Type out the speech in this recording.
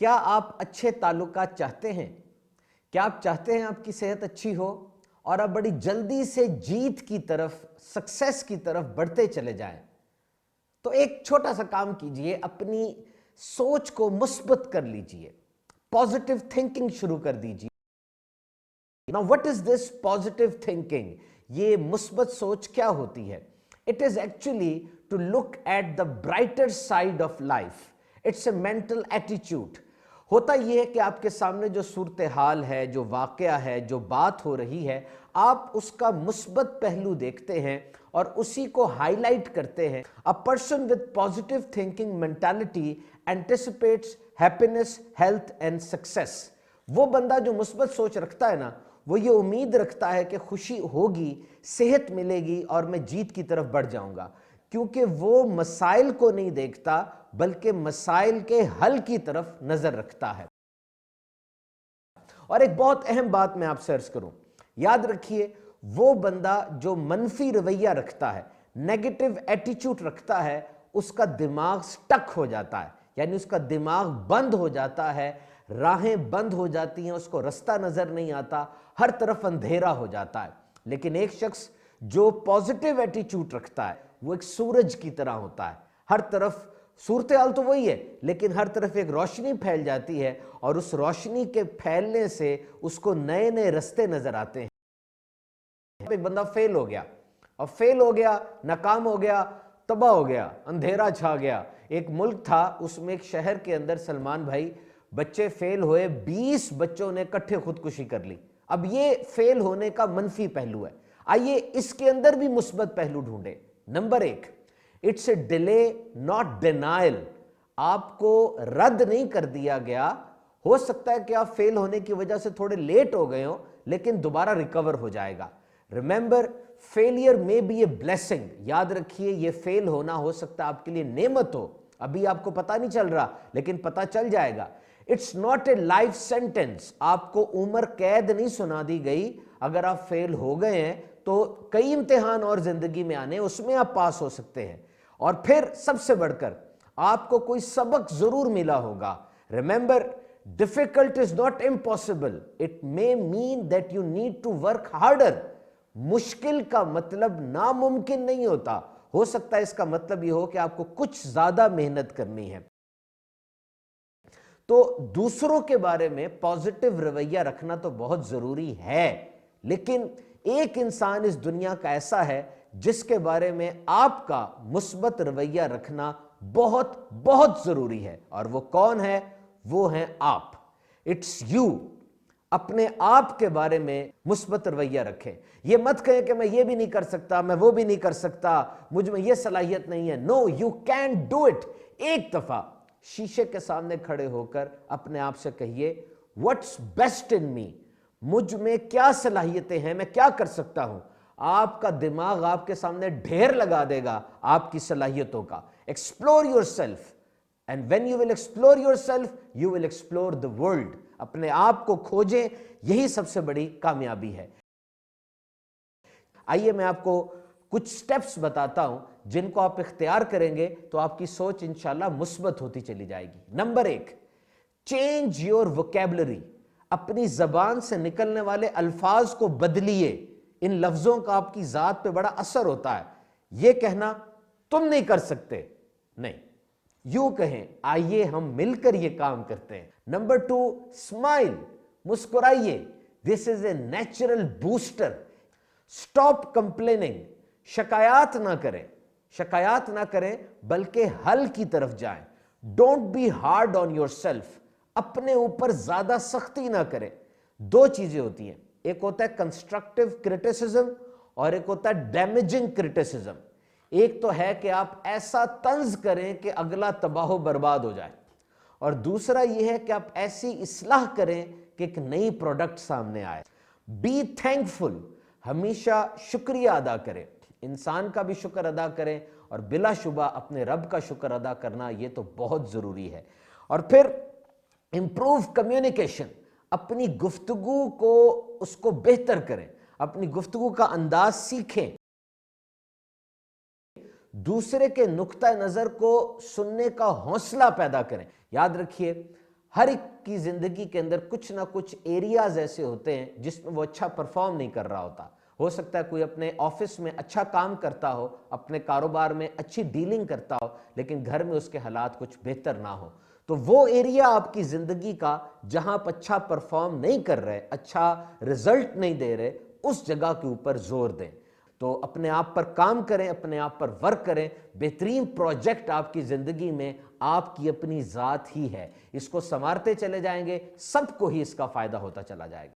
کیا آپ اچھے تعلقات چاہتے ہیں؟ کیا آپ چاہتے ہیں آپ کی صحت اچھی ہو اور آپ بڑی جلدی سے جیت کی طرف، سکسیس کی طرف بڑھتے چلے جائیں؟ تو ایک چھوٹا سا کام کیجئے، اپنی سوچ کو مثبت کر لیجئے، پازیٹیو تھنکنگ شروع کر دیجئے۔ Now what is this positive thinking؟ یہ مثبت سوچ کیا ہوتی ہے؟ It is actually to look at the brighter side of life. It's a mental attitude. ہوتا یہ ہے کہ آپ کے سامنے جو صورتحال ہے، جو واقعہ ہے، جو بات ہو رہی ہے، آپ اس کا مثبت پہلو دیکھتے ہیں اور اسی کو ہائی لائٹ کرتے ہیں۔ A person with positive thinking mentality anticipates happiness, health and success. وہ بندہ جو مثبت سوچ رکھتا ہے نا، وہ یہ امید رکھتا ہے کہ خوشی ہوگی، صحت ملے گی اور میں جیت کی طرف بڑھ جاؤں گا، کیونکہ وہ مسائل کو نہیں دیکھتا بلکہ مسائل کے حل کی طرف نظر رکھتا ہے۔ اور ایک بہت اہم بات میں آپ سے عرض کروں، یاد رکھیے، وہ بندہ جو منفی رویہ رکھتا ہے، نیگیٹو ایٹیچیوڈ رکھتا ہے، اس کا دماغ سٹک ہو جاتا ہے، یعنی اس کا دماغ بند ہو جاتا ہے، راہیں بند ہو جاتی ہیں، اس کو رستہ نظر نہیں آتا، ہر طرف اندھیرا ہو جاتا ہے۔ لیکن ایک شخص جو پازیٹیو ایٹیچیوڈ رکھتا ہے، وہ ایک سورج کی طرح ہوتا ہے، ہر طرف صورتحال تو وہی ہے لیکن ہر طرف ایک روشنی پھیل جاتی ہے اور اس روشنی کے پھیلنے سے اس کو نئے نئے رستے نظر آتے ہیں۔ ایک بندہ فیل ہو گیا اور فیل ہو گیا، ناکام ہو گیا، تباہ ہو گیا، اندھیرا چھا گیا۔ ایک ملک تھا، اس میں ایک شہر کے اندر سلمان بھائی، بچے فیل ہوئے، 20 بچوں نے کٹھے خودکشی کر لی۔ اب یہ فیل ہونے کا منفی پہلو ہے، آئیے اس کے اندر بھی مثبت پہلو ڈھونڈیں۔ Number 1، it's a delay not denial. آپ کو رد نہیں کر دیا گیا، ہو سکتا ہے کہ آپ فیل ہونے کی وجہ سے تھوڑے لیٹ ہو گئے ہوں لیکن دوبارہ ریکور ہو جائے گا۔ ریممبر، فیلئر میں بی اے بلیسنگ۔ یاد رکھیے، یہ فیل ہونا ہو سکتا ہے آپ کے لیے نعمت ہو، ابھی آپ کو پتہ نہیں چل رہا لیکن پتہ چل جائے گا۔ It's not a life sentence. آپ کو عمر قید نہیں سنا دی گئی، اگر آپ فیل ہو گئے ہیں تو کئی امتحان اور زندگی میں آنے، اس میں آپ پاس ہو سکتے ہیں۔ اور پھر سب سے بڑھ کر آپ کو کوئی سبق ضرور ملا ہوگا۔ Remember, difficult is not impossible. It may mean that you need to work harder. مشکل کا مطلب ناممکن نہیں ہوتا، ہو سکتا ہے اس کا مطلب یہ ہو کہ آپ کو کچھ زیادہ محنت کرنی ہے۔ تو دوسروں کے بارے میں پازیٹیو رویہ رکھنا تو بہت ضروری ہے، لیکن ایک انسان اس دنیا کا ایسا ہے جس کے بارے میں آپ کا مثبت رویہ رکھنا بہت بہت ضروری ہے، اور وہ کون ہے؟ وہ ہیں آپ۔ It's you. اپنے آپ کے بارے میں مثبت رویہ رکھیں۔ یہ مت کہیں کہ میں یہ بھی نہیں کر سکتا، میں وہ بھی نہیں کر سکتا، مجھ میں یہ صلاحیت نہیں ہے۔ نو، یو کین ڈو اٹ۔ ایک دفعہ شیشے کے سامنے کھڑے ہو کر اپنے آپ سے کہیے، واٹس بیسٹ ان می؟ مجھ میں کیا صلاحیتیں ہیں، میں کیا کر سکتا ہوں؟ آپ کا دماغ آپ کے سامنے ڈھیر لگا دے گا آپ کی صلاحیتوں کا۔ Explore your self, and when you will explore your self you will explore the world. اپنے آپ کو کھوجیں، یہی سب سے بڑی کامیابی ہے۔ آئیے میں آپ کو کچھ سٹیپس بتاتا ہوں جن کو آپ اختیار کریں گے تو آپ کی سوچ انشاءاللہ مثبت ہوتی چلی جائے گی۔ Number 1، change your vocabulary. اپنی زبان سے نکلنے والے الفاظ کو بدلیے۔ ان لفظوں کا آپ کی ذات پہ بڑا اثر ہوتا ہے۔ یہ کہنا تم نہیں کر سکتے، نہیں، یوں کہیں آئیے ہم مل کر یہ کام کرتے ہیں۔ نمبر 2، اسمائل، مسکرائیے۔ This is a natural booster. Stop complaining, شکایات نہ کریں، شکایات نہ کریں بلکہ حل کی طرف جائیں۔ Don't be hard on yourself, اپنے اوپر زیادہ سختی نہ کریں۔ دو چیزیں ہوتی ہیں، ایک ہوتا ہے کنسٹرکٹیو کرٹیسزم اور ایک ہوتا ہے ڈیمیجنگ کرٹیسزم۔ ایک تو ہے کہ آپ ایسا طنز کریں کہ اگلا تباہ و برباد ہو جائے، اور دوسرا یہ ہے کہ آپ ایسی اصلاح کریں کہ ایک نئی پروڈکٹ سامنے آئے۔ بی تھینکفل، ہمیشہ شکریہ ادا کریں، انسان کا بھی شکر ادا کریں اور بلا شبہ اپنے رب کا شکر ادا کرنا یہ تو بہت ضروری ہے۔ اور پھر امپروو کمیونیکیشن، اپنی گفتگو کو اس کو بہتر کریں، اپنی گفتگو کا انداز سیکھیں، دوسرے کے نقطہ نظر کو سننے کا حوصلہ پیدا کریں۔ یاد رکھیے، ہر ایک کی زندگی کے اندر کچھ نہ کچھ ایریاز ایسے ہوتے ہیں جس میں وہ اچھا پرفارم نہیں کر رہا ہوتا. ہو سکتا ہے کوئی اپنے آفس میں اچھا کام کرتا ہو، اپنے کاروبار میں اچھی ڈیلنگ کرتا ہو، لیکن گھر میں اس کے حالات کچھ بہتر نہ ہو. تو وہ ایریا آپ کی زندگی کا جہاں آپ اچھا پرفارم نہیں کر رہے، اچھا رزلٹ نہیں دے رہے، اس جگہ کے اوپر زور دیں. تو اپنے آپ پر کام کریں، اپنے آپ پر ورک کریں. بہترین پروجیکٹ آپ کی زندگی میں آپ کی اپنی ذات ہی ہے. اس کو سنوارتے چلے جائیں گے، سب کو ہی اس کا فائدہ ہوتا چلا جائے گا.